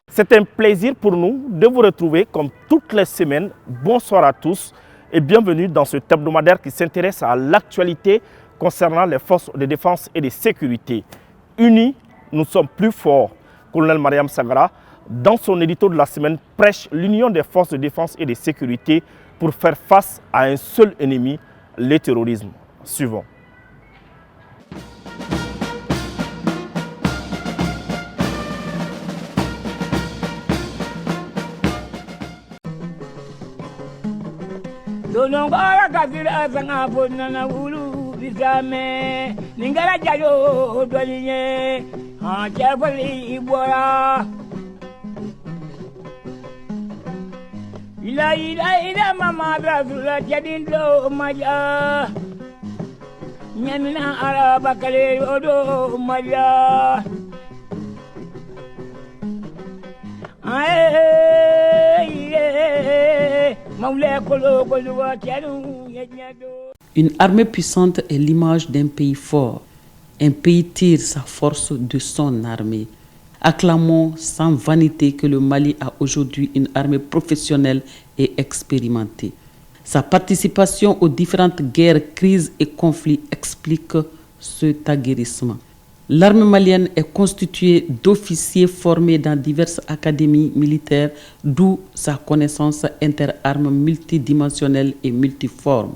C'est un plaisir pour nous de vous retrouver comme toutes les semaines. Bonsoir à tous et bienvenue dans ce hebdomadaire qui s'intéresse à l'actualité concernant les forces de défense et de sécurité. Unis, nous sommes plus forts. Colonel Mariam Sagara, dans son édito de la semaine, prêche l'union des forces de défense et de sécurité pour faire face à un seul ennemi, le terrorisme. Suivons. Donongora kafira sanga bonana ulu bisame ningara jayo dolinye ha jafali ibora ila mama rasula jadindo maja nyamina araba kale odo maja Une armée puissante est l'image d'un pays fort. Un pays tire sa force de son armée. Acclamons sans vanité que le Mali a aujourd'hui une armée professionnelle et expérimentée. Sa participation aux différentes guerres, crises et conflits explique cet aguerrissement. L'armée malienne est constituée d'officiers formés dans diverses académies militaires, d'où sa connaissance interarmes multidimensionnelle et multiforme.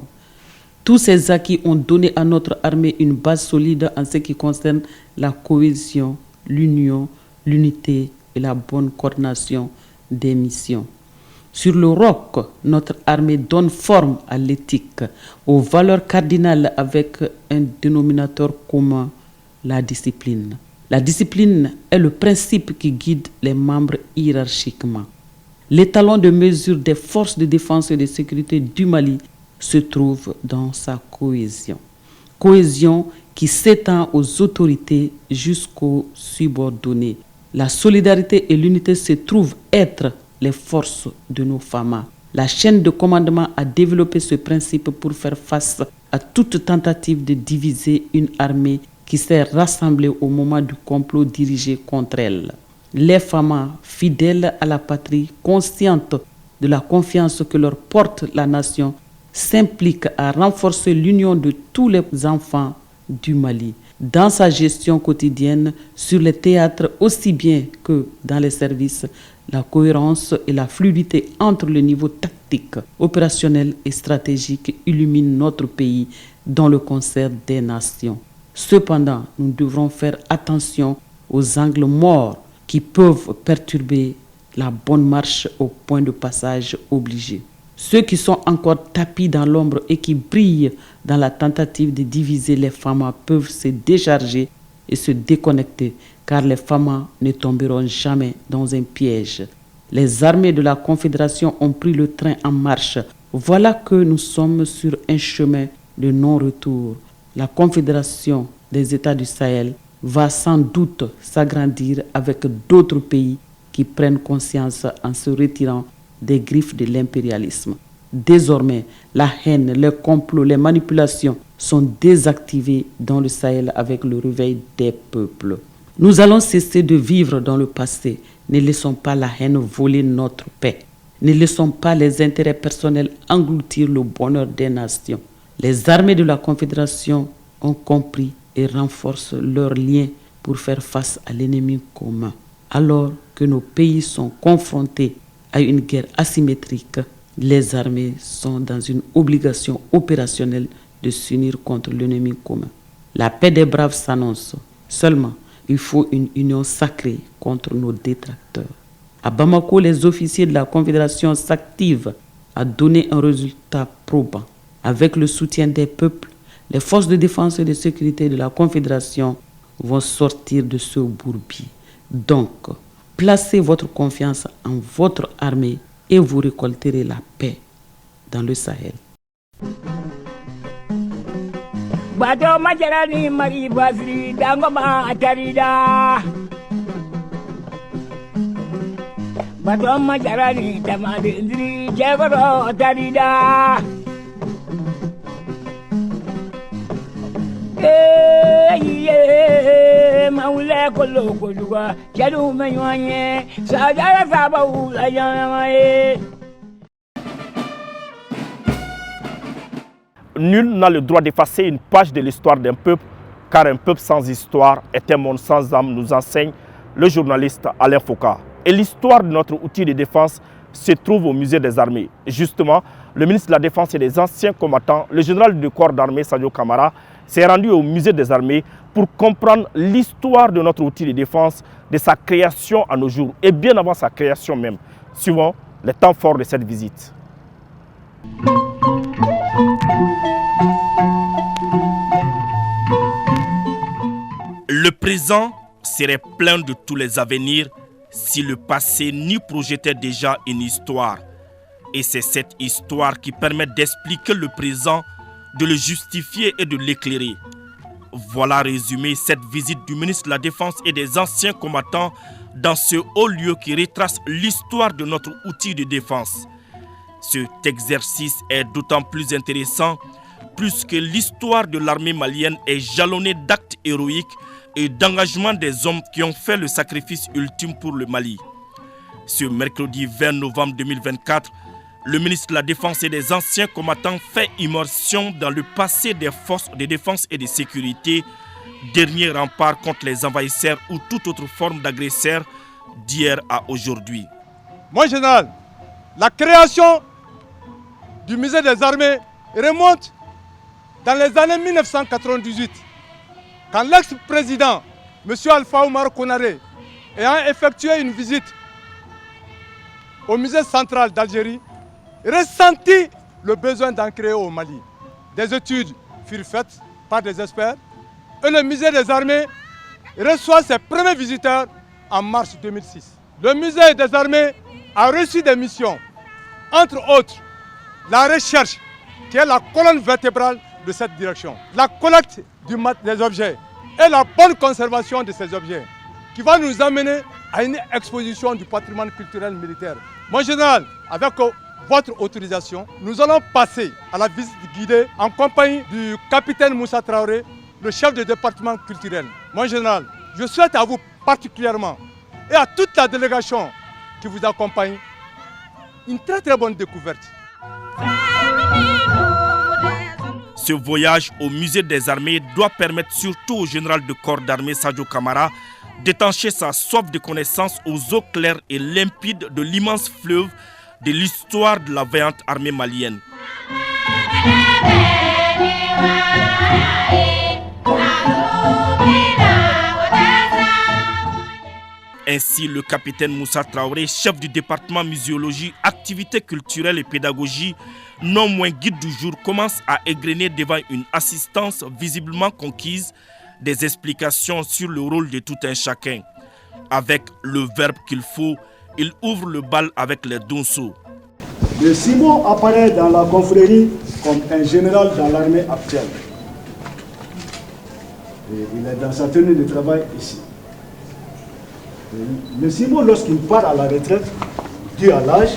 Tous ces acquis ont donné à notre armée une base solide en ce qui concerne la cohésion, l'union, l'unité et la bonne coordination des missions. Sur le roc, notre armée donne forme à l'éthique, aux valeurs cardinales avec un dénominateur commun, la discipline. La discipline est le principe qui guide les membres hiérarchiquement. L'étalon de mesure des forces de défense et de sécurité du Mali se trouve dans sa cohésion. Cohésion qui s'étend aux autorités jusqu'aux subordonnés. La solidarité et l'unité se trouvent être les forces de nos FAMA. La chaîne de commandement a développé ce principe pour faire face à toute tentative de diviser une armée qui s'est rassemblée au moment du complot dirigé contre elle. Les FAMA, fidèles à la patrie, conscientes de la confiance que leur porte la nation, s'impliquent à renforcer l'union de tous les enfants du Mali, dans sa gestion quotidienne, sur les théâtres aussi bien que dans les services. La cohérence et la fluidité entre le niveau tactique, opérationnel et stratégique illuminent notre pays dans le concert des nations. Cependant, nous devrons faire attention aux angles morts qui peuvent perturber la bonne marche au point de passage obligé. Ceux qui sont encore tapis dans l'ombre et qui brillent dans la tentative de diviser les FAMA peuvent se décharger et se déconnecter, car les FAMA ne tomberont jamais dans un piège. Les armées de la Confédération ont pris le train en marche. Voilà que nous sommes sur un chemin de non-retour. La Confédération des États du Sahel va sans doute s'agrandir avec d'autres pays qui prennent conscience en se retirant des griffes de l'impérialisme. Désormais, la haine, les complots, les manipulations sont désactivés dans le Sahel avec le réveil des peuples. Nous allons cesser de vivre dans le passé. Ne laissons pas la haine voler notre paix. Ne laissons pas les intérêts personnels engloutir le bonheur des nations. Les armées de la Confédération ont compris et renforcent leurs liens pour faire face à l'ennemi commun. Alors que nos pays sont confrontés à une guerre asymétrique, les armées sont dans une obligation opérationnelle de s'unir contre l'ennemi commun. La paix des braves s'annonce. Seulement, il faut une union sacrée contre nos détracteurs. À Bamako, les officiers de la Confédération s'activent à donner un résultat probant. Avec le soutien des peuples, les forces de défense et de sécurité de la Confédération vont sortir de ce bourbier. Donc, placez votre confiance en votre armée et vous récolterez la paix dans le Sahel. bato majarani tamade ndiri jebaro tarida maule kolo koduga jadu menyoanye sajara sabaou la yamaye. Nul n'a le droit d'effacer une page de l'histoire d'un peuple, car un peuple sans histoire est un monde sans âme, nous enseigne le journaliste Alain Foka. Et l'histoire de notre outil de défense se trouve au musée des armées. Justement, le ministre de la Défense et des anciens combattants, le général du corps d'armée Sadio Kamara, s'est rendu au musée des armées pour comprendre l'histoire de notre outil de défense, de sa création à nos jours et bien avant sa création même, suivant les temps forts de cette visite. Le présent serait plein de tous les avenirs si le passé n'y projetait déjà une histoire. Et c'est cette histoire qui permet d'expliquer le présent, de le justifier et de l'éclairer. Voilà résumé cette visite du ministre de la Défense et des anciens combattants dans ce haut lieu qui retrace l'histoire de notre outil de défense. Cet exercice est d'autant plus intéressant puisque l'histoire de l'armée malienne est jalonnée d'actes héroïques et d'engagement des hommes qui ont fait le sacrifice ultime pour le Mali. Ce mercredi 20 novembre 2024, le ministre de la Défense et des anciens combattants fait immersion dans le passé des forces de défense et de sécurité, dernier rempart contre les envahisseurs ou toute autre forme d'agresseurs d'hier à aujourd'hui. Mon général, la création du musée des armées remonte dans les années 1998, quand l'ex-président, M. Alpha Oumar Konaré, ayant effectué une visite au musée central d'Algérie, ressentit le besoin d'en créer au Mali. Des études furent faites par des experts et le musée des armées reçoit ses premiers visiteurs en mars 2006. Le musée des armées a reçu des missions, entre autres la recherche, qui est la colonne vertébrale de cette direction, la collecte des objets et la bonne conservation de ces objets, qui va nous amener à une exposition du patrimoine culturel militaire. Mon général, avec votre autorisation, nous allons passer à la visite guidée en compagnie du capitaine Moussa Traoré, le chef du département culturel. Mon général, je souhaite à vous particulièrement et à toute la délégation qui vous accompagne une très bonne découverte. Ce voyage au musée des armées doit permettre surtout au général de corps d'armée Sadio Kamara d'étancher sa soif de connaissance aux eaux claires et limpides de l'immense fleuve de l'histoire de la vaillante armée malienne. Ainsi, le capitaine Moussa Traoré, chef du département muséologie, activités culturelles et pédagogie, non moins guide du jour, commence à égrener devant une assistance visiblement conquise des explications sur le rôle de tout un chacun. Avec le verbe qu'il faut, il ouvre le bal avec les donceaux. Le Simon apparaît dans la confrérie comme un général dans l'armée actuelle. Et il est dans sa tenue de travail ici. Le Simon, lorsqu'il part à la retraite, dû à l'âge,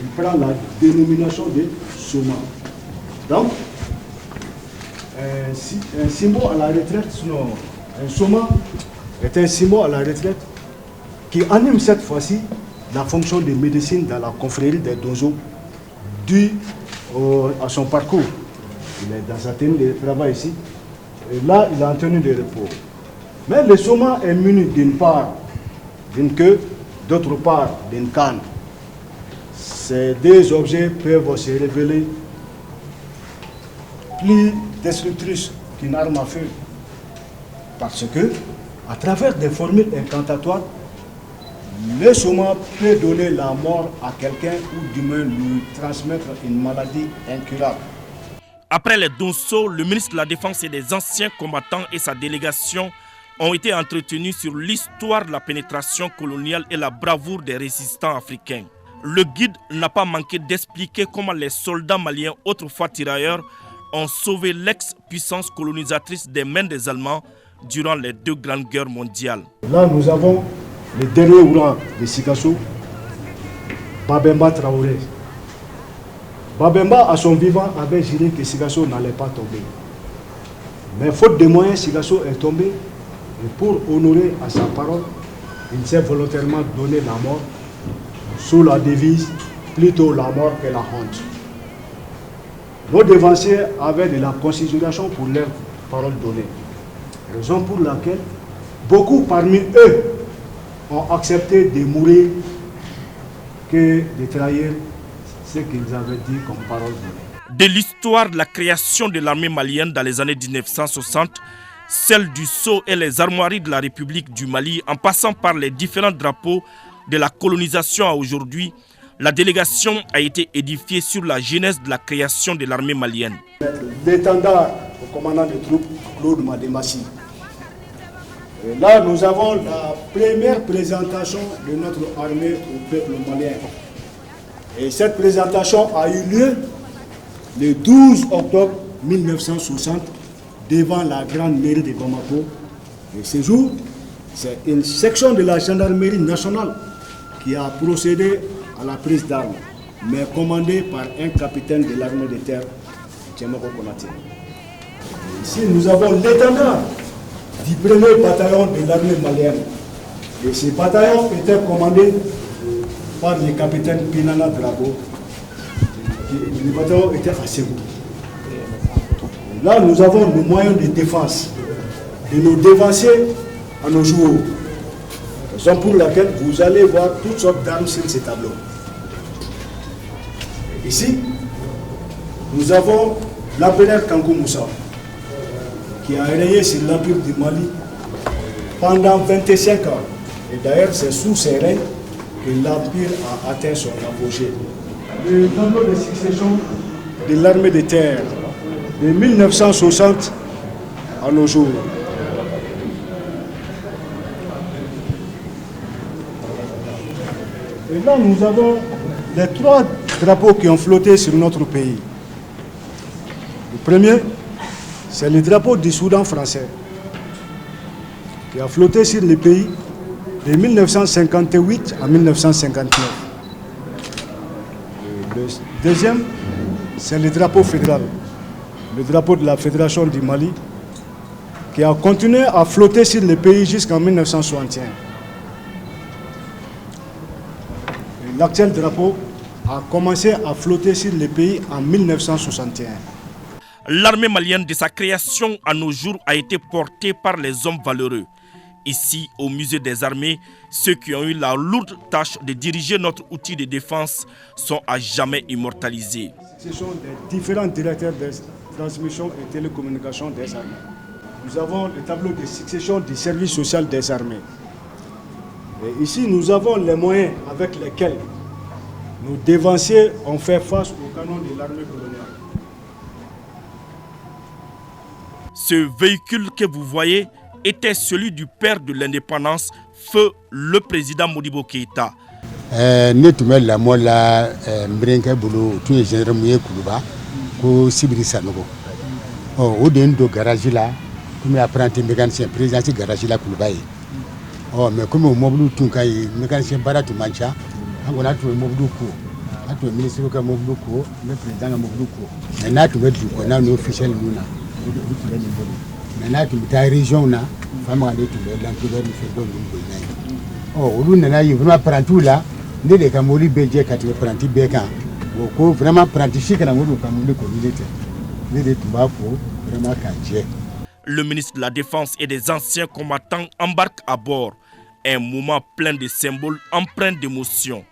il prend la dénomination de Soma. Donc, un Simon à la retraite, un Soma est un Simon à la retraite qui anime cette fois-ci la fonction de médecine dans la confrérie des Donzo dû à son parcours. Il est dans sa tenue de travail ici. Et là, il est en tenue de repos. Mais le Soma est muni d'une part d'une queue, d'autre part d'une canne. Ces deux objets peuvent se révéler plus destructrices qu'une arme à feu. Parce que, à travers des formules incantatoires, le Soma peut donner la mort à quelqu'un ou du moins lui transmettre une maladie incurable. Après les donceaux, le ministre de la Défense et des anciens combattants et sa délégation ont été entretenus sur l'histoire de la pénétration coloniale et la bravoure des résistants africains. Le guide n'a pas manqué d'expliquer comment les soldats maliens, autrefois tirailleurs, ont sauvé l'ex-puissance colonisatrice des mains des Allemands durant les deux grandes guerres mondiales. Là, nous avons le dernier ouran de Sikasso Babemba Traoré. Babemba, à son vivant, avait juré que Sigasso n'allait pas tomber. Mais faute de moyens, Sigasso est tombé. Et pour honorer à sa parole, il s'est volontairement donné la mort sous la devise « plutôt la mort que la honte ». Nos devanciers avaient de la considération pour leurs paroles données. Raison pour laquelle beaucoup parmi eux ont accepté de mourir que de trahir ce qu'ils avaient dit comme parole donnée. De l'histoire de la création de l'armée malienne dans les années 1960, celle du sceau et les armoiries de la République du Mali, en passant par les différents drapeaux de la colonisation à aujourd'hui, la délégation a été édifiée sur la genèse de la création de l'armée malienne. L'étendard au commandant des troupes, Claude Madémassi. Et là, nous avons la première présentation de notre armée au peuple malien. Et cette présentation a eu lieu le 12 octobre 1960 devant la grande mairie de Bamako. Et ce jour, c'est une section de la gendarmerie nationale qui a procédé à la prise d'armes, mais commandée par un capitaine de l'armée de terre, Tchemoko Konaté. Ici, nous avons l'étendard du premier bataillon de l'armée malienne. Et ce bataillon était commandé par le capitaine Pinana Drago. Le bataillon était à Ségou. Là, nous avons nos moyens de défense de nos dévanciers à nos jours. Raison pour laquelle vous allez voir toutes sortes d'armes sur ces tableaux. Ici, nous avons l'empereur Kankou Moussa, qui a régné sur l'Empire du Mali pendant 25 ans. Et d'ailleurs, c'est sous ses règnes que l'Empire a atteint son apogée. Le tableau de succession de l'armée de terre de 1960 à nos jours. Et là, nous avons les 3 drapeaux qui ont flotté sur notre pays. Le premier, c'est le drapeau du Soudan français, qui a flotté sur le pays de 1958 à 1959. Le deuxième, c'est le drapeau fédéral, le drapeau de la Fédération du Mali, qui a continué à flotter sur le pays jusqu'en 1961. L'actuel drapeau a commencé à flotter sur le pays en 1961. L'armée malienne de sa création à nos jours a été portée par les hommes valeureux. Ici, au musée des armées, ceux qui ont eu la lourde tâche de diriger notre outil de défense sont à jamais immortalisés. Ce sont les différents directeurs de transmission et télécommunications des armées. Nous avons le tableau de succession du service social des armées. Et ici, nous avons les moyens avec lesquels nos dévanciers ont fait face au canon de l'armée coloniale. Ce véhicule que vous voyez était celui du père de l'indépendance, feu le président Modibo Keïta. Ne tun bɛ lamɔ la n berenkɛ bolo o tun ye gendarme ye Kuluba ko Sibiri Sanogo. O de ye n don garage la komi apprenti mécanicien présidence garage la Kuluba ye. Mais komi o mɔbiliw tun ka ɲi mécanicien baara tun man ca an kɔni an tun bɛ mɔbiliw ko an tun bɛ ministre ka mɔbiliw ko n bɛ président ka mɔbiliw ko mais n'a tun bɛ dugu kɔnɔna ni officiel ninnu na o tun bɛ nin bolo mais n'a tun bɛ taa région na Famaga de tun bɛ l'entrepreneur ni fɛn dɔw ninnu boli n'a ye. Olu nana ye vraiment apprentis la ne de ka mobili bɛɛ jɛ ka tɛmɛ apprenti bɛɛ kan o ko vraiment apprenti si kana ŋo don ka mobili kɔni tɛ ne de tun b'a fɔ vraiment k'a jɛ. Le ministre de la Défense et des anciens combattants embarque à bord. Un moment plein de symboles empreints d'émotion.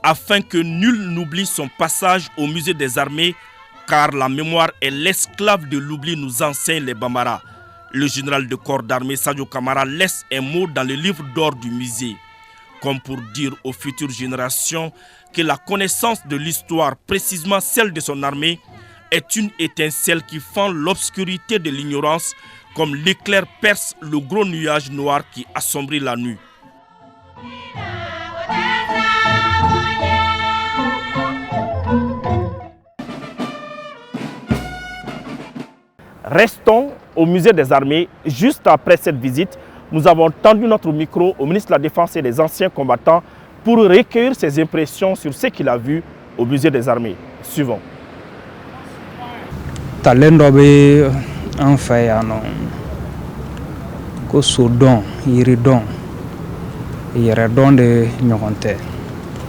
Afin que nul n'oublie son passage au musée des armées, car la mémoire est l'esclave de l'oubli, nous enseigne les Bambara. Le général de corps d'armée Sadio Kamara laisse un mot dans le livre d'or du musée. comme pour dire aux futures générations que la connaissance de l'histoire, précisément celle de son armée, est une étincelle qui fend l'obscurité de l'ignorance comme l'éclair perce le gros nuage noir qui assombrit la nuit. Restons au musée des armées. Juste après cette visite, nous avons tendu notre micro au ministre de la Défense et des anciens combattants pour recueillir ses impressions sur ce qu'il a vu au musée des armées. Suivons. Talendo be an fɛ yan nɔ ko sodɔn yiridɔn yɛrɛdɔn de ɲɔgɔn tɛ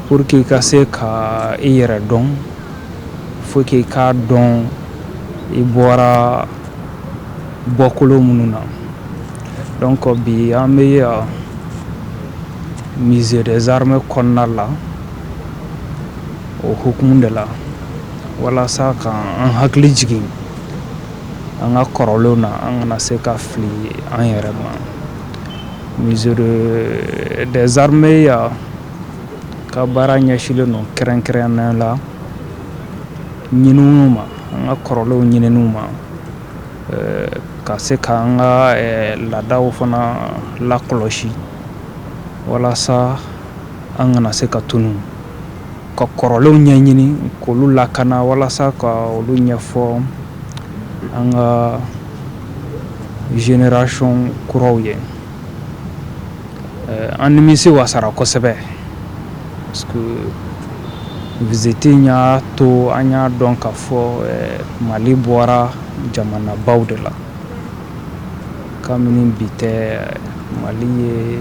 pour que i ka se ka i yɛrɛ dɔn faut que i k'a dɔn i bɔra bɔkolo minnu na donc bi an bɛ musée des armées kɔnɔna la o hukumu de la walasa ka an hakili jigin an ka kɔrɔlenw na an kana se ka fili an yɛrɛ ma. Musée des armées ka baara ɲɛsilen don kɛrɛnkɛrɛnnen la ɲininiw ma an ka kɔrɔlenw ɲininiw ma ka se ka an ka laadaw fana lakɔlɔsi walasa an kana se ka tunu ka kɔrɔlenw ɲɛɲini k'olu lakana walasa ka olu ɲɛfɔ an ka génération kuraw ye. An nimisi wasara kosɛbɛ parce que visite y'a to an y'a dɔn k'a fɔ Mali bɔra jamanabaw de la kabini bi tɛ Mali ye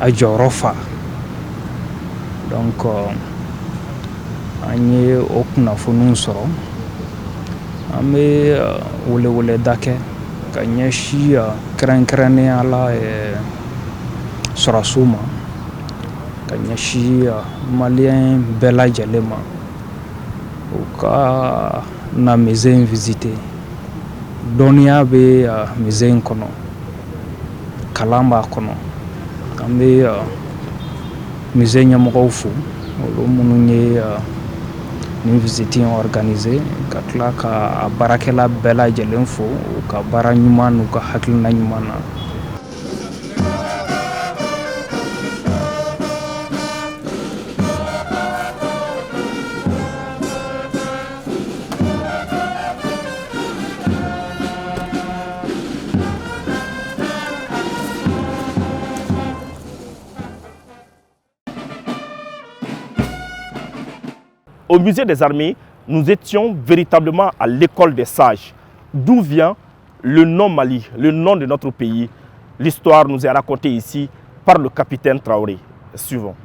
a jɔyɔrɔ fa donc an ye o kunnafoniw sɔrɔ an bɛ weleweleda kɛ ka ɲɛsin kɛrɛnkɛrɛnnenya la sɔrɔsiw ma ka ɲɛsin maliyɛn bɛɛ lajɛlen ma u ka na musée in visiter dɔnniya bɛ musée in kɔnɔ kalan b'a kɔnɔ an bɛ musée ɲɛmɔgɔw fo olu minnu ye nin visite in organisé ka tila ka baarakɛla bɛɛ lajɛlen fo u ka baara ɲuman n'u ka hakilina ɲuman na. Au musée des armées, nous étions véritablement à l'école des sages. D'où vient le nom Mali, le nom de notre pays. L'histoire nous est racontée ici par le capitaine Traoré. Suivons.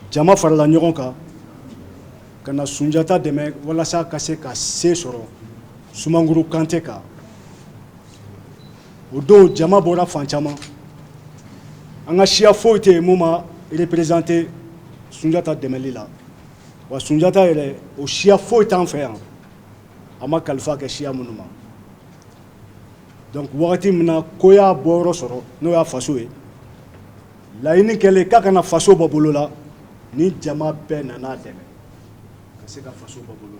Jama farala ɲɔgɔn kan ka na Sunjata dɛmɛ walasa ka se ka se sɔrɔ Sumanguru Kante kan. O don jama bɔra fan caman. An ka siya foyi tɛ yen mun ma représenté Sunjata dɛmɛli la. Wa Sunjata yɛrɛ o siya foyi t'an fɛ yan a ma kalifa kɛ siya minnu ma. Donc wagati min na ko y'a bɔyɔrɔ sɔrɔ n'o y'a faso ye laɲini kɛlen k'a kana faso bɔ bolo la ni jama bɛɛ nana dɛmɛ ka se ka faso bɔ bolo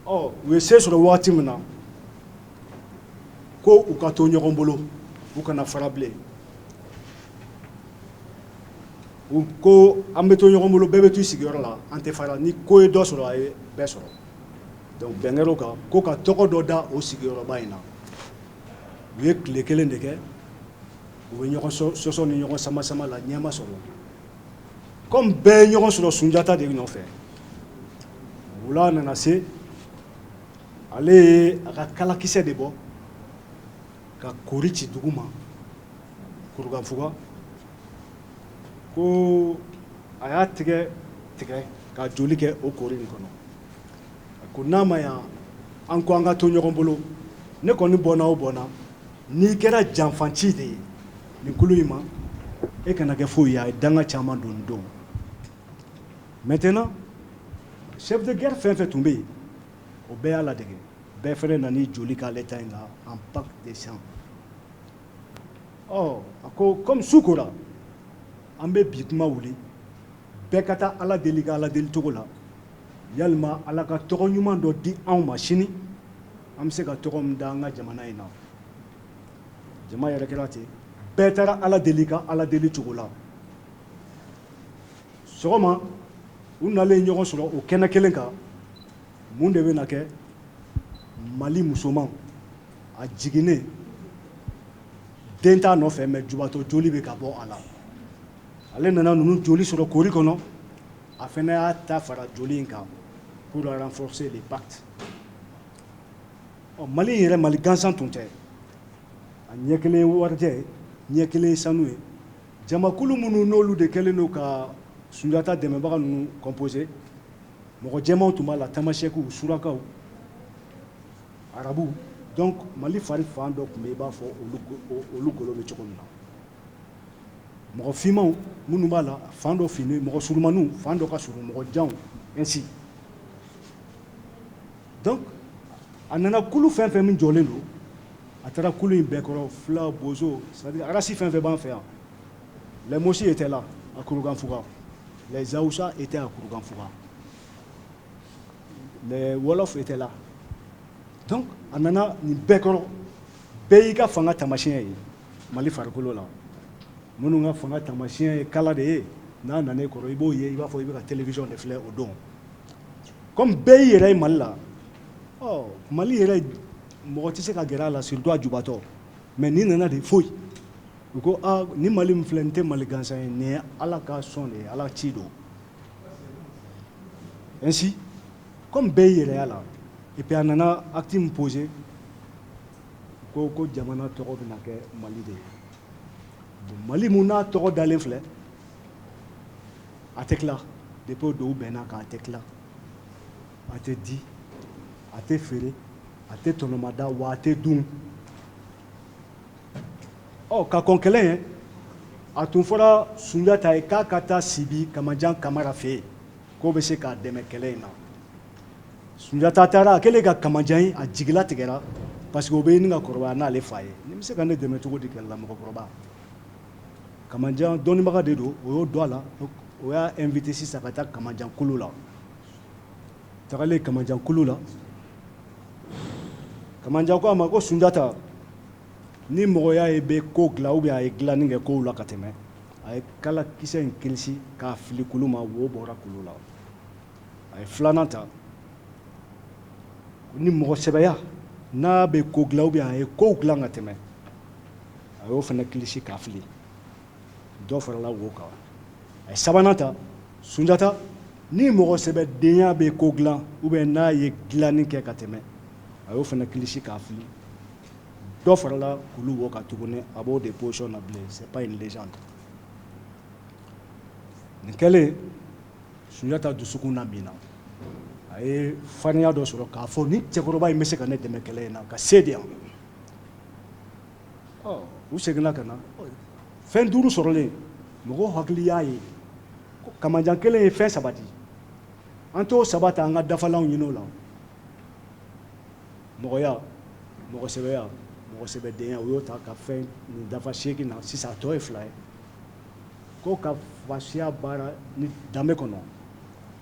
la. U ye se sɔrɔ wagati min na ko u ka to ɲɔgɔn bolo u kana fara bilen. Ko an bɛ to ɲɔgɔn bolo bɛɛ bɛ to i sigiyɔrɔ la an tɛ fara ni ko ye dɔ sɔrɔ a ye bɛɛ sɔrɔ. Donc bɛnkɛr'o kan ko ka tɔgɔ dɔ da o sigiyɔrɔba in na. U ye tile kelen de kɛ u bɛ ɲɔgɔn sɔsɔ ni ɲɔgɔn sama-sama la ɲɛma sɔrɔ. Comme bɛɛ ye ɲɔgɔn sɔrɔ Sunjata de nɔfɛ wula nana se ale ye a ka kalakisɛ de bɔ ka kori ci dugu ma Kurukanfuga ko a y'a tigɛ ka joli kɛ o kori in kɔnɔ. Ko n'a ma yan an ko an ka to ɲɔgɔn bolo ne kɔni bɔnna o bɔnna n'i kɛra janfanci de ye nin kulu in ma e kana kɛ foyi ye a ye danga caman don nin don. Maintenant chef de guerre fɛn fɛn tun bɛ yen o bɛɛ y'a ladege bɛɛ fɛnɛ nan'i joli k'ale ta in kan en bac de sang. comme Soukora, an bɛ bi kuma wuli bɛɛ ka taa Ala deli ka Ala deli cogo la yalima Ala ka tɔgɔ ɲuman dɔ di anw ma sini an bɛ se ka tɔgɔ min da an ka jamana in na jama yɛrɛ kɛra ten bɛɛ taara Ala deli ka Ala deli cogo la sɔgɔma u nalen ɲɔgɔn sɔrɔ o kɛnɛ kelen kan mun de bɛna kɛ Mali musoman a jiginnen den t'a nɔfɛ mais jubatɔ joli bɛ ka bɔ a la ale nana ninnu joli sɔrɔ kori kɔnɔ a fana y'a ta fara joli in kan pour renforcer les pactes Mali yɛrɛ Mali gansan tun tɛ a ɲɛ kelen ye warijɛ ye ɲɛ kelen ye sanu ye jamakulu minnu n'olu de kɛlen don ka Sunjata dɛmɛbaga ninnu composer mɔgɔ jɛmanw tun b'a la tamasɛkiw surakaw arabuw donc Mali fari fan dɔ tun bɛ i b'a fɔ olu golo bɛ cogo min na mɔgɔ finmanw minnu b'a la fan dɔ finnen mɔgɔ surumaniw fan dɔ ka surun mɔgɔ janw ainsi donc a nana kulu fɛn fɛn min jɔlen don a taara kulu in bɛɛ kɔrɔ fila bozo c'est-à-dire arasi fɛn fɛn b'an fɛ yan les Mosi étaient là à Kurukanfuga les Aoussa étaient à Kurukanfuga les Wolof étaient là donc a nana nin bɛɛ kɔrɔ bɛɛ y'i ka fanga taamasiyɛn ye Mali farikolo la minnu ka fanga taamasiyɛn ye kala de ye n'a nana e kɔrɔ i b'o ye i b'a fɔ i bɛ ka télévision de filɛ o don comme bɛɛ y'i yɛrɛ ye Mali la Mali yɛrɛ mɔgɔ tɛ se ka gɛrɛ a la surtout a jubatɔ mais ni nana de foyi u ko ni Mali min filɛ nin tɛ Mali gansan ye nin ye Ala ka sɔn de ye Ala ci don ainsi comme bɛɛ y'i yɛrɛ y'a la et puis a nana acte min poser ko jamana tɔgɔ bɛna kɛ Mali de ye Mali mun n'a tɔgɔ dalen filɛ a tɛ tila depuis o dɔw bɛnna kan a tɛ tila a tɛ di a tɛ feere a tɛ tɔnɔmada wa a tɛ dun ka kɔn kɛlɛ ye a tun fɔra Sunjata ye k'a ka taa Sibi Kamajan Kamara fɛ yen k'o bɛ se k'a dɛmɛ kɛlɛ in na Sunjata taara a kɛlen ka Kamajan ye a jigila tigɛra parce que o bɛ ɲini ka kɔrɔbaya n'ale fa ye ni bɛ se ka ne dɛmɛ cogo di kɛlɛ la mɔgɔkɔrɔba Kamajan dɔnnibaga de don o y'o dɔn a la o y'a invité sisan ka taa Kamajan kulu la tagalen Kamajan kulu la Kamajan ko a ma ko Sunjata ni mɔgɔya ye bɛ ko dilan ou bien a ye dilanni kɛ kow la ka tɛmɛ a ye kala kisɛ in kilisi k'a fili kulu ma wo bɔra kulu la a ye filanan ta ni mɔgɔ sɛbɛya n'a bɛ ko dilan ou bien a ye kow dilan ka tɛmɛ a y'o fana kilisi k'a fili dɔ farala wo kan a ye sabanan ta Sunjata ni mɔgɔ sɛbɛdenya bɛ ko dilan ou bien n'a ye dilanni kɛ ka tɛmɛ a y'o fana kilisi k'a fili dɔ farala kulu wo kan tuguni a b'o de position na bilen c'est pas une légende nin kɛlen Sunjata dusukun na min na a ye farinya dɔ sɔrɔ k'a fɔ ni cɛkɔrɔba in bɛ se ka ne dɛmɛ kɛlɛ in na ka se di yan u seginna ka na fɛn duuru sɔrɔlen mɔgɔw hakili y'a ye Kamajan kelen ye fɛn saba di an t'o saba ta an ka dafalanw ɲini o la mɔgɔya mɔgɔsɛbɛya mɔgɔsɛbɛdenya o y'o ta ka fɛn nin dafa 8 na sisan a tɔ ye 2 ye ko ka fasiya baara ni danbe kɔnɔ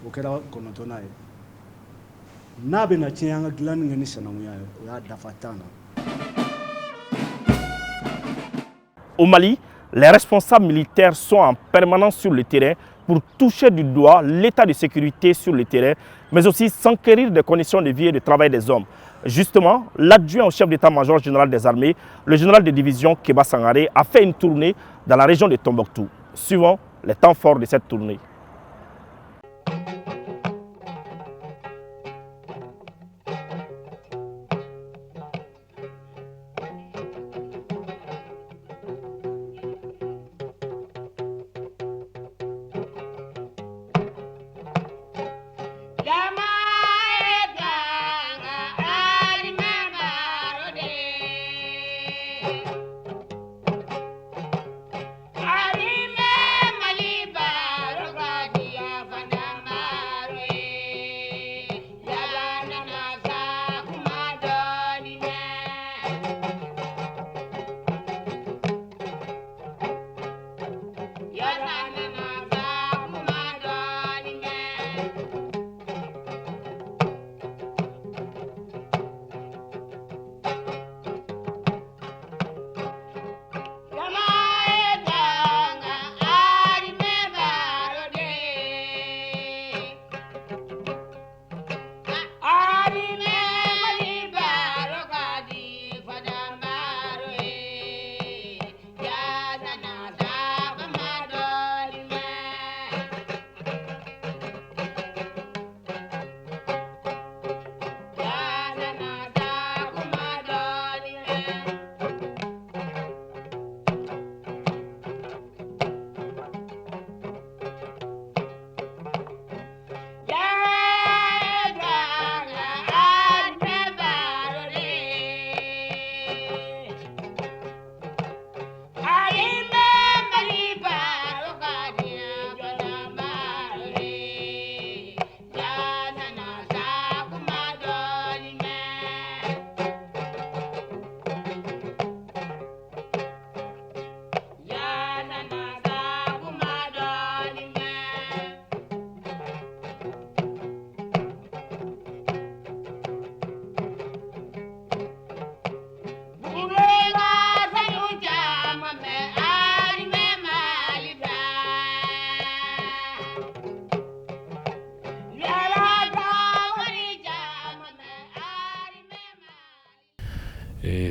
o kɛra 9nan ye n'a bɛna tiɲɛ an ka dilanni kɛ ni sinankunya ye o y'a dafa 10 na. Au Mali, les responsables militaires sont en permanence sur le terrain pour toucher du doigt l'état de sécurité sur le terrain, mais aussi s'enquérir des conditions de vie et de travail des hommes. Justement, l'adjoint au chef d'état-major général des armées, le général de division Kéba Sangaré, a fait une tournée dans la région de Tombouctou. Suivant les temps forts de cette tournée.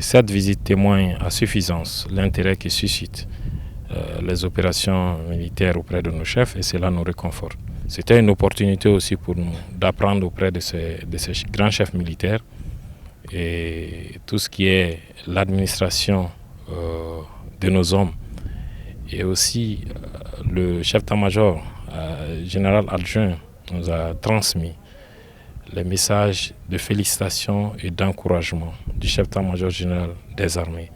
cette visite témoigne à suffisance l'intérêt que suscitent les opérations militaires auprès de nos chefs et cela nous réconforte. C'était une opportunité aussi pour nous d'apprendre auprès de ces grands chefs militaires et tout ce qui est l'administration de nos hommes. Et aussi le chef d'état-major, général adjoint, nous a transmis les messages de félicitations et d'encouragement du chef d'état-major général des armées.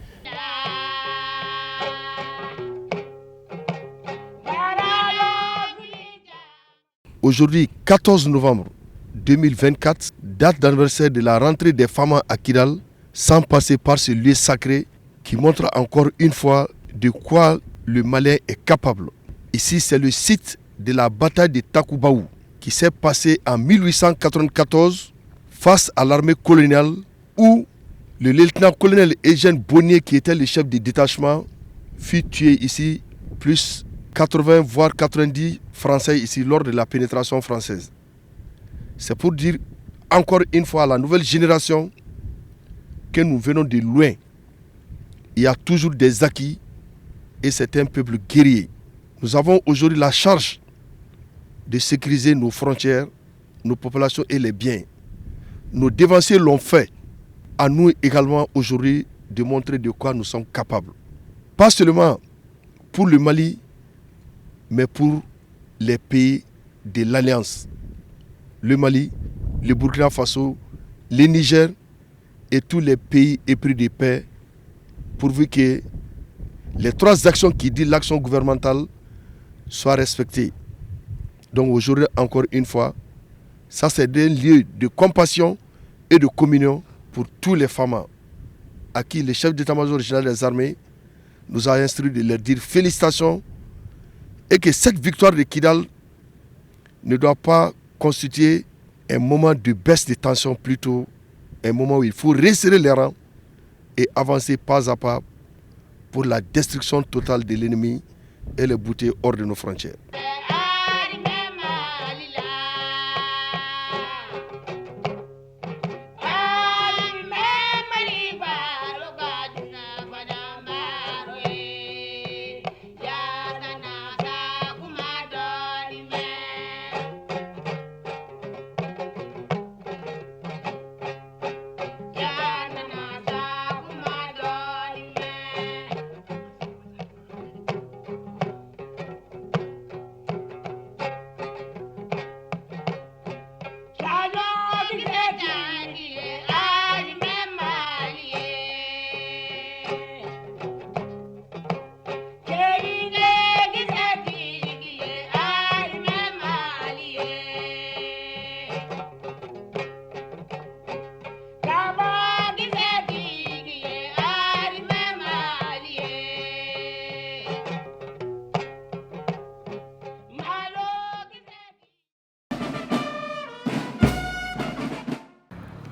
Aujourd'hui, 14 novembre 2024, date d'anniversaire de la rentrée des femmes à Kidal, sans passer par ce lieu sacré qui montre encore une fois de quoi le Malien est capable. Ici, c'est le site de la bataille de Takubaou qui s'est passée en 1894 face à l'armée coloniale où le lieutenant-colonel Eugène Bonnier, qui était le chef du détachement, fut tué ici, plus 80 voire 90 Français ici lors de la pénétration française. C'est pour dire encore une fois à la nouvelle génération que nous venons de loin. Il y a toujours des acquis et c'est un peuple guerrier. Nous avons aujourd'hui la charge de sécuriser nos frontières, nos populations et les biens. Nos dévanciers l'ont fait. À nous également aujourd'hui de montrer de quoi nous sommes capables. Pas seulement pour le Mali, mais pour les pays de l'Alliance. Le Mali, le Burkina Faso, le Niger et tous les pays épris de paix, pourvu que les 3 actions qui disent l'action gouvernementale soient respectées. Donc aujourd'hui, encore une fois, ça c'est un lieu de compassion et de communion pour tous les femmes à qui le chef d'état-major général des armées nous a instruit de leur dire félicitations et que cette victoire de Kidal ne doit pas constituer un moment de baisse de tension, plutôt un moment où il faut resserrer les rangs et avancer pas à pas pour la destruction totale de l'ennemi et le bouter hors de nos frontières.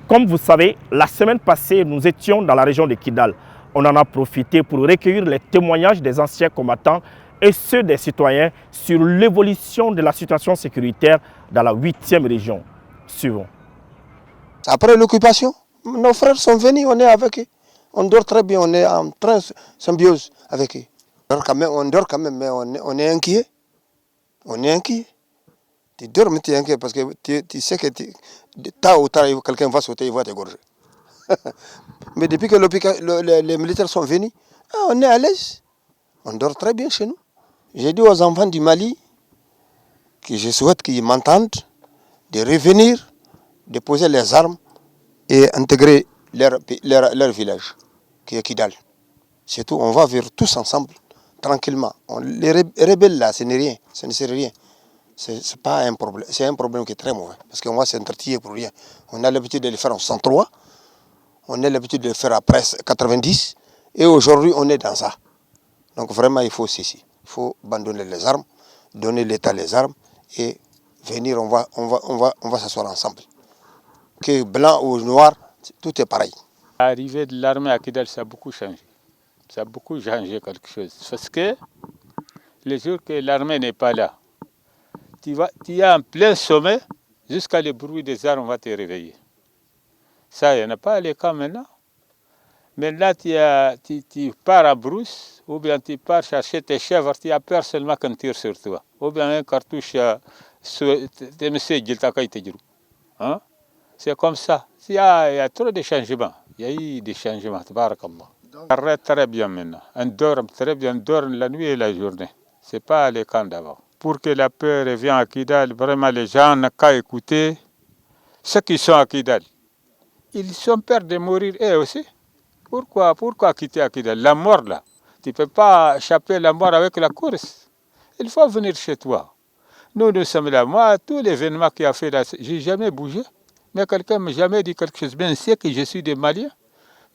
Comme vous savez, la semaine passée, nous étions dans la région de Kidal. On en a profité pour recueillir les témoignages des anciens combattants et ceux des citoyens sur l'évolution de la situation sécuritaire dans la 8e région. Suivons. Après l'occupation, nos frères sont venus, on est avec eux. On dort très bien, on est en symbiose avec eux. On dort quand même, mais on est inquiet. On est inquiet. Tu dors, mais tu es inquiet parce que tu sais que tard ou tard, quelqu'un va sauter, il va t'égorger. Mais depuis que les militaires sont venus, on est à l'aise. On dort très bien chez nous. J'ai dit aux enfants du Mali que je souhaite qu'ils m'entendent, de revenir, de poser les armes et intégrer leur village, qui est Kidal. C'est tout, on va vivre tous ensemble, tranquillement. Les rebelles là, ce n'est rien, ce ne sert rien. C'est pas un problème, c'est un problème qui est très mauvais, parce qu'on va s'entretuer pour rien. On a l'habitude de le faire en 103, on a l'habitude de le faire après 90, et aujourd'hui on est dans ça. Donc vraiment il faut ceci, il faut abandonner les armes, donner l'État les armes, et venir, on va s'asseoir ensemble. Que blanc ou noir, tout est pareil. L'arrivée de l'armée à Kidal, ça a beaucoup changé. Ça a beaucoup changé quelque chose. Parce que les jours que l'armée n'est pas là, tu es en plein sommet, jusqu'à le bruit des armes va te réveiller. Ça, il n'y en a pas les cas maintenant. Mais là, tu pars à brousse, ou bien tu pars chercher tes chèvres, tu as peur seulement qu'on tire sur toi. Ou bien un cartouche, hein? C'est comme ça. Il y a trop de changements. Il y a eu des changements. Tabarakallah. On arrête très bien maintenant. On dort très bien, on dort la nuit et la journée. Ce n'est pas les camps d'avant. Pour que la paix revienne à Kidal, vraiment les gens n'ont qu'à écouter ceux qui sont à Kidal. Ils sont peur de mourir eux aussi. Pourquoi quitter Kidal? La mort là. Tu ne peux pas échapper la mort avec la course. Il faut venir chez toi. Nous sommes là. Moi, tous les événements qu'il a fait là, je n'ai jamais bougé. Mais quelqu'un ne m'a jamais dit quelque chose. Bien, on sait que je suis des Maliens.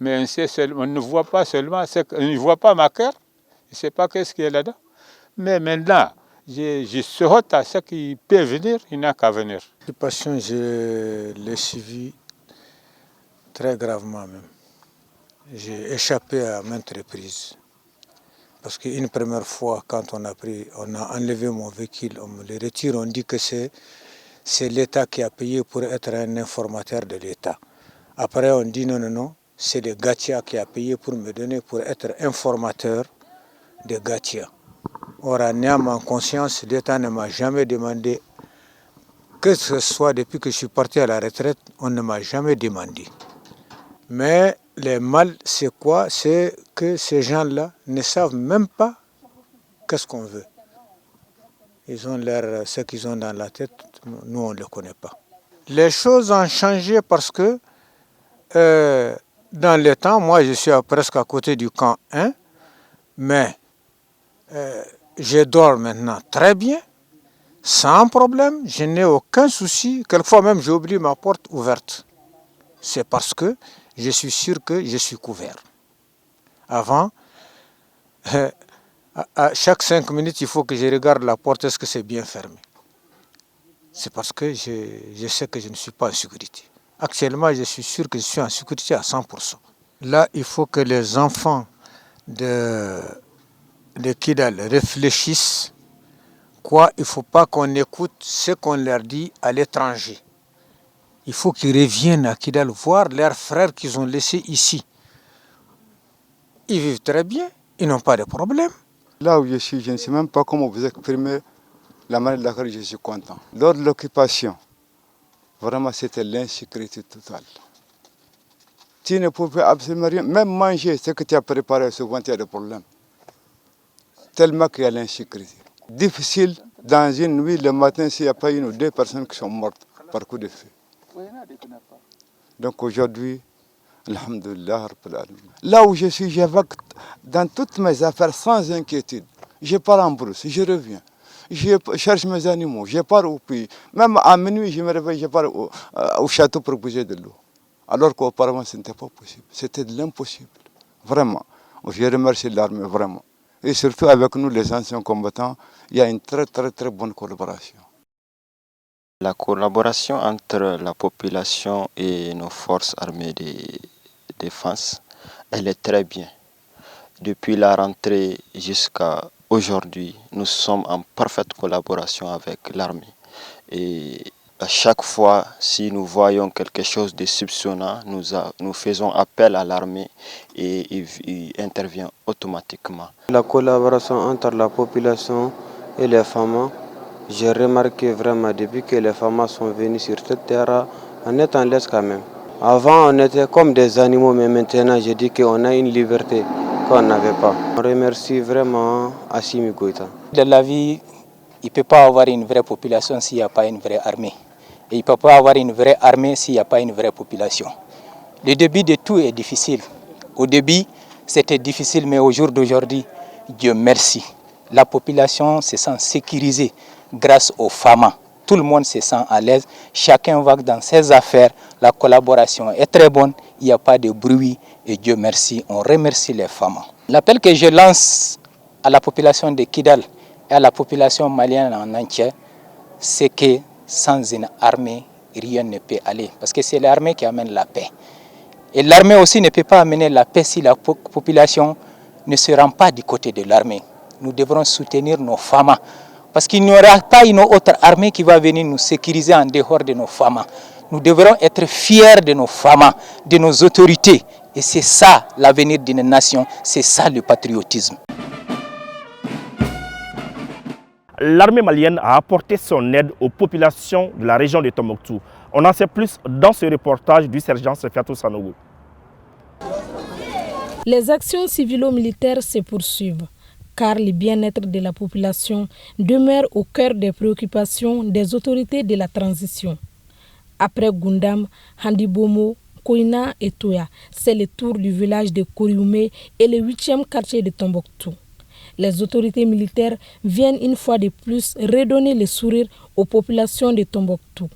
Mais on ne voit pas seulement, on ne voit pas ma cœur. Je ne sais pas qu'est-ce qu'il y a là-dedans. Mais maintenant, je souhaite à ceux qui peuvent venir, il n'y a qu'à venir. Cette passion, je l'ai suivie très gravement même. J'ai échappé à maintes reprises. Parce qu'une première fois, quand on a enlevé mon véhicule, on me le retire, on dit que c'est l'État qui a payé pour être un informateur de l'État. Après, on dit non, c'est le Gatia qui a payé pour me donner pour être informateur de Gatia. Or, en conscience, l'État ne m'a jamais demandé, que ce soit depuis que je suis parti à la retraite, on ne m'a jamais demandé. Mais le mal, c'est quoi? C'est que ces gens-là ne savent même pas qu'est-ce qu'on veut. Ils ont ce qu'ils ont dans la tête, nous on ne le connaît pas. Les choses ont changé parce que dans le temps, moi je suis presque à côté du camp 1, mais je dors maintenant très bien, sans problème, je n'ai aucun souci. Quelquefois même j'oublie ma porte ouverte. C'est parce que je suis sûr que je suis couvert. Avant, à chaque 5 minutes, il faut que je regarde la porte, est-ce que c'est bien fermé? C'est parce que je sais que je ne suis pas en sécurité. Actuellement, je suis sûr que je suis en sécurité à 100%. Là, il faut que les enfants de Kidal réfléchissent. Il ne faut pas qu'on écoute ce qu'on leur dit à l'étranger. Il faut qu'ils reviennent à Kidal voir leurs frères qu'ils ont laissés ici. Ils vivent très bien, ils n'ont pas de problème. Là où je suis, je ne sais même pas comment vous exprimer la manière de laquelle je suis content. Lors de l'occupation, vraiment c'était l'insécurité totale. Tu ne pouvais absolument rien, même manger ce que tu as préparé, souvent tu as des problèmes. Tellement qu'il y a l'insécurité. Difficile, dans une nuit, le matin, s'il n'y a pas 1 ou 2 personnes qui sont mortes par coup de feu. Donc aujourd'hui, alhamdoulilah, là où je suis, j'évoque dans toutes mes affaires sans inquiétude. Je pars en brousse, je reviens. Je cherche mes animaux, je pars au pays. Même à minuit, je me réveille, je pars au château pour bouger de l'eau. Alors qu'auparavant, ce n'était pas possible. C'était de l'impossible. Vraiment. Je remercie l'armée, vraiment. Et surtout avec nous, les anciens combattants, il y a une très bonne collaboration. La collaboration entre la population et nos forces armées de défense, elle est très bien. Depuis la rentrée jusqu'à aujourd'hui, nous sommes en parfaite collaboration avec l'armée. Et à chaque fois, si nous voyons quelque chose de soupçonnant, nous faisons appel à l'armée et il intervient automatiquement. La collaboration entre la population et les femmes, j'ai remarqué vraiment depuis que les femmes sont venues sur cette terre, on est en l'aise quand même. Avant, on était comme des animaux, mais maintenant, je dis qu'on a une liberté qu'on n'avait pas. On remercie vraiment Assimi Goïta. Dans la vie, il ne peut pas avoir une vraie population s'il n'y a pas une vraie armée. Et il ne peut pas avoir une vraie armée s'il n'y a pas une vraie population. Le début de tout est difficile. Au début, c'était difficile, mais au jour d'aujourd'hui, Dieu merci. La population se sent sécurisée grâce aux femmes. Tout le monde se sent à l'aise. Chacun va dans ses affaires. La collaboration est très bonne. Il n'y a pas de bruit. Et Dieu merci, on remercie les femmes. L'appel que je lance à la population de Kidal et à la population malienne en entier, c'est que sans une armée, rien ne peut aller. Parce que c'est l'armée qui amène la paix. Et l'armée aussi ne peut pas amener la paix si la population ne se rend pas du côté de l'armée. Nous devrons soutenir nos femmes. Parce qu'il n'y aura pas une autre armée qui va venir nous sécuriser en dehors de nos femmes. Nous devrons être fiers de nos femmes, de nos autorités Et c'est ça l'avenir d'une nation, c'est ça le patriotisme. L'armée malienne a apporté son aide aux populations de la région de Tombouctou. On en sait plus dans ce reportage du sergent Sefiatou Sanogo. Les actions civilo-militaires se poursuivent, car le bien-être de la population demeure au cœur des préoccupations des autorités de la transition. Après Gundam, Handibomo, Koina et Toya, c'est le tour du village de Koriumé et le 8e quartier de Tombouctou. Les autorités militaires viennent une fois de plus redonner le sourire aux populations de Tombouctou.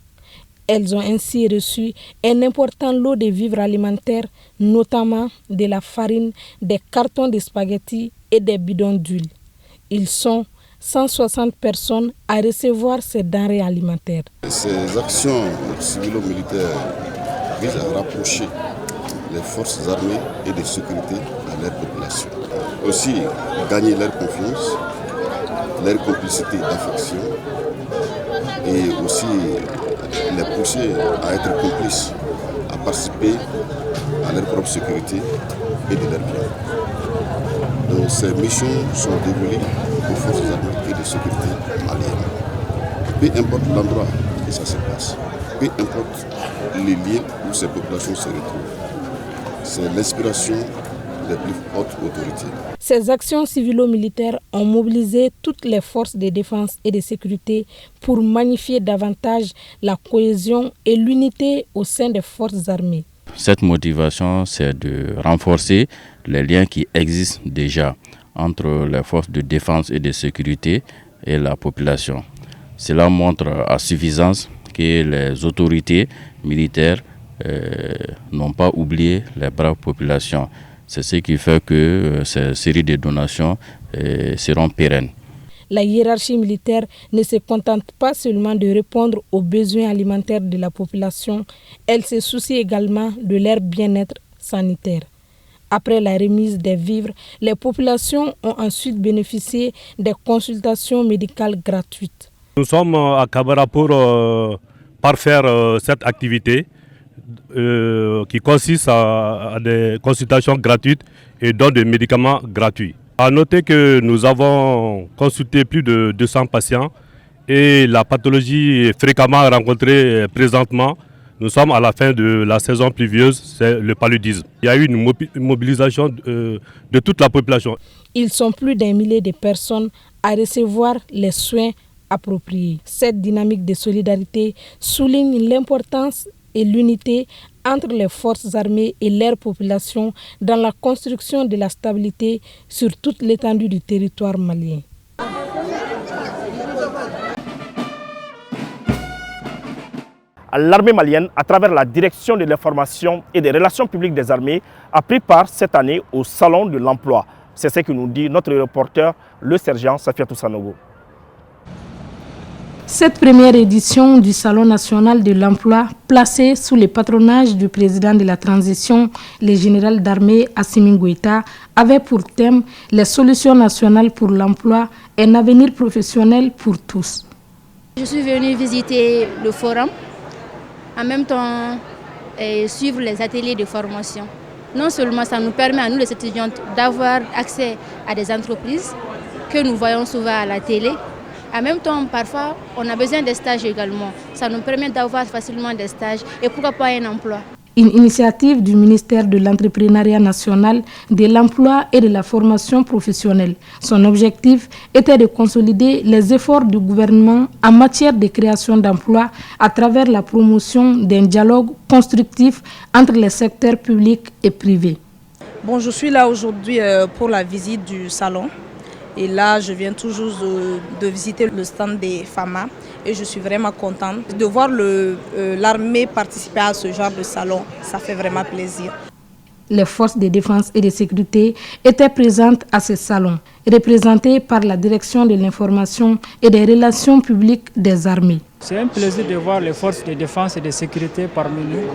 Elles ont ainsi reçu un important lot de vivres alimentaires, notamment de la farine, des cartons de spaghettis et des bidons d'huile. Ils sont 160 personnes à recevoir ces denrées alimentaires. Ces actions civilo-militaires visent à rapprocher les forces armées et de sécurité à leur population. Aussi gagner leur confiance, leur complicité d'affection et aussi les pousser à être complices, à participer à leur propre sécurité et de leur bien. Donc ces missions sont dévolues aux forces armées et de sécurité maliennes. Peu importe l'endroit où ça se passe, peu importe les lieux où ces populations se retrouvent, c'est l'inspiration des plus hautes autorités. Ces actions civilo-militaires ont mobilisé toutes les forces de défense et de sécurité pour magnifier davantage la cohésion et l'unité au sein des forces armées. Cette motivation, c'est de renforcer les liens qui existent déjà entre les forces de défense et de sécurité et la population. Cela montre à suffisance que les autorités militaires n'ont pas oublié les braves populations. C'est ce qui fait que ces séries de donations seront pérennes. La hiérarchie militaire ne se contente pas seulement de répondre aux besoins alimentaires de la population, elle se soucie également de leur bien-être sanitaire. Après la remise des vivres, les populations ont ensuite bénéficié des consultations médicales gratuites. Nous sommes à Kabara pour parfaire cette activité qui consiste à des consultations gratuites et don de médicaments gratuits. À noter que nous avons consulté plus de 200 patients et la pathologie fréquemment rencontrée présentement, nous sommes à la fin de la saison pluvieuse, c'est le paludisme. Il y a eu une mobilisation de toute la population. Ils sont plus d'1 millier de personnes à recevoir les soins appropriés. Cette dynamique de solidarité souligne l'importance et l'unité entre les forces armées et leur population dans la construction de la stabilité sur toute l'étendue du territoire malien. L'armée malienne, à travers la direction de l'information et des relations publiques des armées, a pris part cette année au Salon de l'Emploi. C'est ce que nous dit notre reporter, le sergent Sefiatou Sanogo. Cette première édition du Salon national de l'emploi, placée sous le patronage du président de la transition, le général d'armée Assimi Goïta, avait pour thème les solutions nationales pour l'emploi et un avenir professionnel pour tous. Je suis venue visiter le forum, en même temps suivre les ateliers de formation. Non seulement ça nous permet à nous les étudiantes d'avoir accès à des entreprises que nous voyons souvent à la télé. En même temps, parfois, on a besoin de stages également. Ça nous permet d'avoir facilement des stages et pourquoi pas un emploi. Une initiative du ministère de l'Entrepreneuriat national, de l'emploi et de la formation professionnelle. Son objectif était de consolider les efforts du gouvernement en matière de création d'emplois à travers la promotion d'un dialogue constructif entre les secteurs publics et privés. Bon, je suis là aujourd'hui pour la visite du salon. Et là, je viens toujours de visiter le stand des FAMA et je suis vraiment contente de voir l'armée participer à ce genre de salon. Ça fait vraiment plaisir. Les forces de défense et de sécurité étaient présentes à ce salon, représentées par la direction de l'information et des relations publiques des armées. C'est un plaisir de voir les forces de défense et de sécurité parmi nous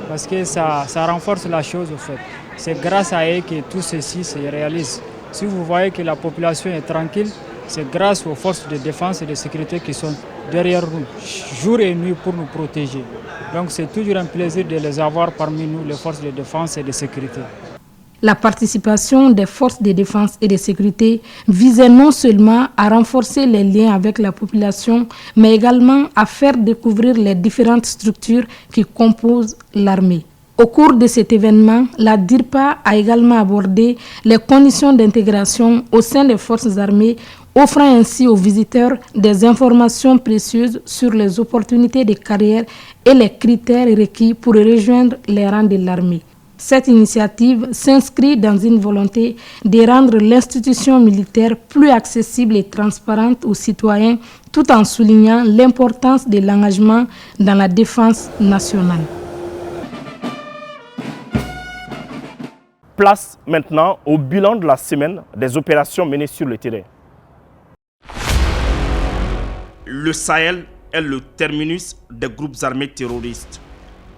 parce que ça renforce la chose au fait. C'est grâce à eux que tout ceci se réalise. Si vous voyez que la population est tranquille, c'est grâce aux forces de défense et de sécurité qui sont derrière nous, jour et nuit pour nous protéger. Donc c'est toujours un plaisir de les avoir parmi nous, les forces de défense et de sécurité. La participation des forces de défense et de sécurité visait non seulement à renforcer les liens avec la population, mais également à faire découvrir les différentes structures qui composent l'armée. Au cours de cet événement, la DIRPA a également abordé les conditions d'intégration au sein des forces armées, offrant ainsi aux visiteurs des informations précieuses sur les opportunités de carrière et les critères requis pour rejoindre les rangs de l'armée. Cette initiative s'inscrit dans une volonté de rendre l'institution militaire plus accessible et transparente aux citoyens, tout en soulignant l'importance de l'engagement dans la défense nationale. Place maintenant au bilan de la semaine des opérations menées sur le terrain. Le Sahel est le terminus des groupes armés terroristes.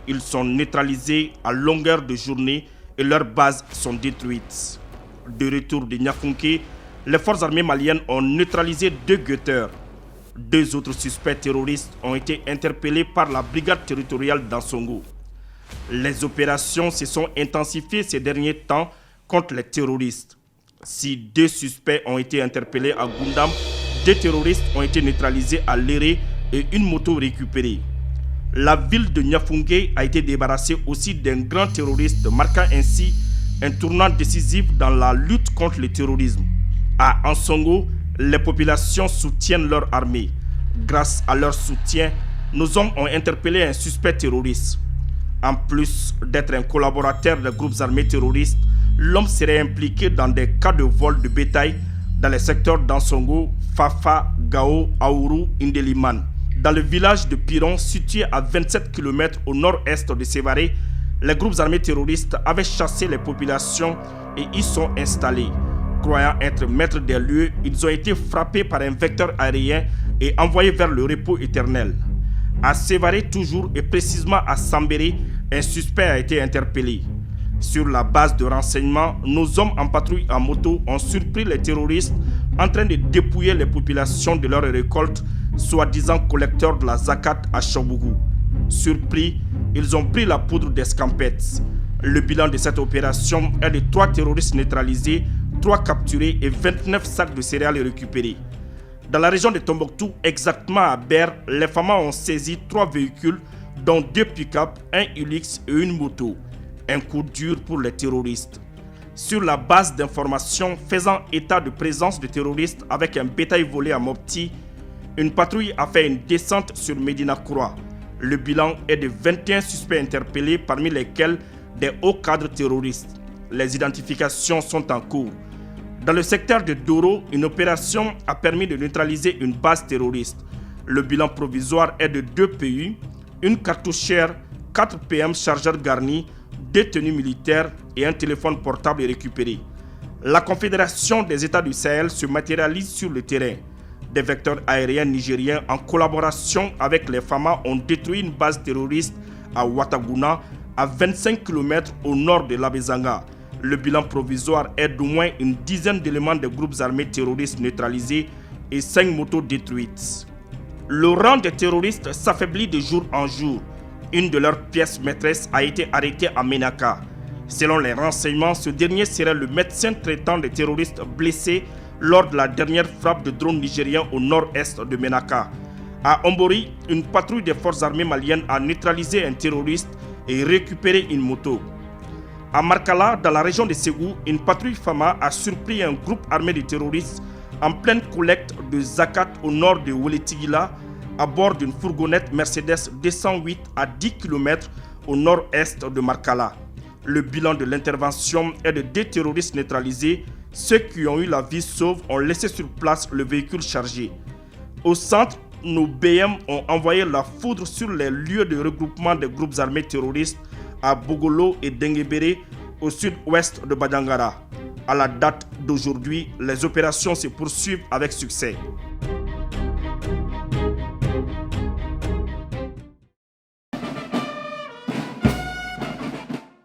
Ils sont neutralisés à longueur de journée et leurs bases sont détruites. De retour de Niafunké, les forces armées maliennes ont neutralisé 2 guetteurs. 2 autres suspects terroristes ont été interpellés par la brigade territoriale d'Ansongo. Les opérations se sont intensifiées ces derniers temps contre les terroristes. Si 2 suspects ont été interpellés à Goundam, 2 terroristes ont été neutralisés à Léré et une moto récupérée. La ville de Niafunké a été débarrassée aussi d'un grand terroriste, marquant ainsi un tournant décisif dans la lutte contre le terrorisme. À Ansongo, les populations soutiennent leur armée. Grâce à leur soutien, nos hommes ont interpellé un suspect terroriste. En plus d'être un collaborateur des groupes armés terroristes, l'homme serait impliqué dans des cas de vol de bétail dans les secteurs d'Ansongo, Fafa, Gao, Aourou, Indeliman. Dans le village de Piron, situé à 27 km au nord-est de Sévaré, les groupes armés terroristes avaient chassé les populations et y sont installés. Croyant être maîtres des lieux, ils ont été frappés par un vecteur aérien et envoyés vers le repos éternel. À Sévaré toujours et précisément à Sambéré, un suspect a été interpellé. Sur la base de renseignements, nos hommes en patrouille en moto ont surpris les terroristes en train de dépouiller les populations de leurs récoltes, soi-disant collecteurs de la zakat à Chambougou. Surpris, ils ont pris la poudre d'escampette. Le bilan de cette opération est de 3 terroristes neutralisés, 3 capturés et 29 sacs de céréales récupérés. Dans la région de Tombouctou, exactement à Ber, les FAMA ont saisi 3 véhicules, dont 2 pick-up, un Hilux et une moto. Un coup dur pour les terroristes. Sur la base d'informations faisant état de présence de terroristes avec un bétail volé à Mopti, une patrouille a fait une descente sur Médina Croix. Le bilan est de 21 suspects interpellés, parmi lesquels des hauts cadres terroristes. Les identifications sont en cours. Dans le secteur de Doro, une opération a permis de neutraliser une base terroriste. Le bilan provisoire est de 2 PU, une cartouchière, 4 PM chargeurs garnis, 2 tenues militaires et un téléphone portable récupéré. La Confédération des États du Sahel se matérialise sur le terrain. Des vecteurs aériens nigériens en collaboration avec les FAMA ont détruit une base terroriste à Ouattaguna, à 25 km au nord de l'Abezanga. Le bilan provisoire est d'au moins une dizaine d'éléments des groupes armés terroristes neutralisés et 5 motos détruites. Le rang des terroristes s'affaiblit de jour en jour. Une de leurs pièces maîtresses a été arrêtée à Ménaka. Selon les renseignements, ce dernier serait le médecin traitant des terroristes blessés lors de la dernière frappe de drone nigérien au nord-est de Ménaka. À Ombori, une patrouille des forces armées maliennes a neutralisé un terroriste et récupéré une moto. À Markala, dans la région de Ségou, une patrouille FAMA a surpris un groupe armé de terroristes en pleine collecte de zakat au nord de Weletigila, à bord d'une fourgonnette Mercedes 208 à 10 km au nord-est de Markala. Le bilan de l'intervention est de 2 terroristes neutralisés. Ceux qui ont eu la vie sauve ont laissé sur place le véhicule chargé. Au centre, nos BM ont envoyé la foudre sur les lieux de regroupement des groupes armés terroristes à Bogolo et Denguebere, au sud-ouest de Badangara. À la date d'aujourd'hui, les opérations se poursuivent avec succès.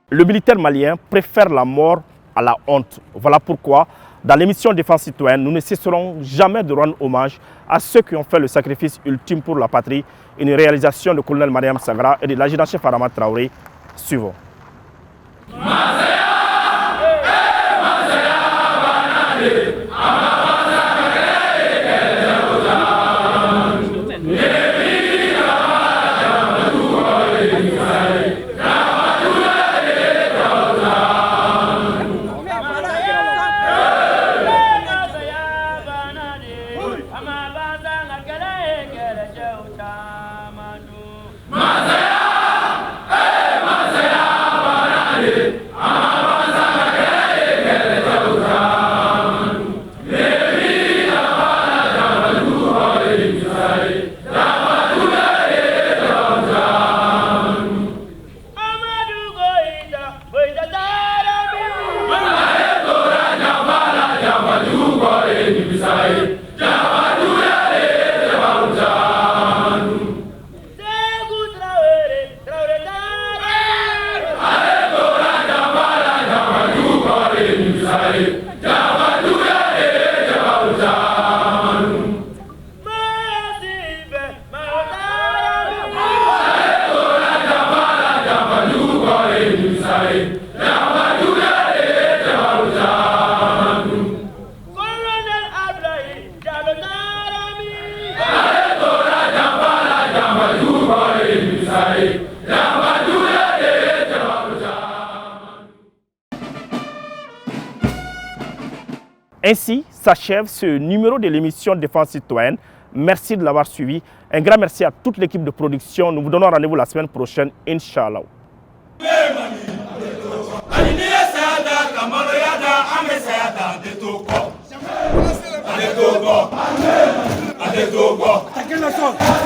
Le militaire malien préfère la mort à la honte. Voilà pourquoi, Dans l'émission Défense citoyenne, nous ne cesserons jamais de rendre hommage à ceux qui ont fait le sacrifice ultime pour la patrie, une réalisation du colonel Mariam Sagra et de l'adjudant-chef Adama Traoré. Suivons. Ainsi s'achève ce numéro de l'émission Défense citoyenne. Merci de l'avoir suivi. Un grand merci à toute l'équipe de production. Nous vous donnons rendez-vous la semaine prochaine, Inch'Allah. Adedogo.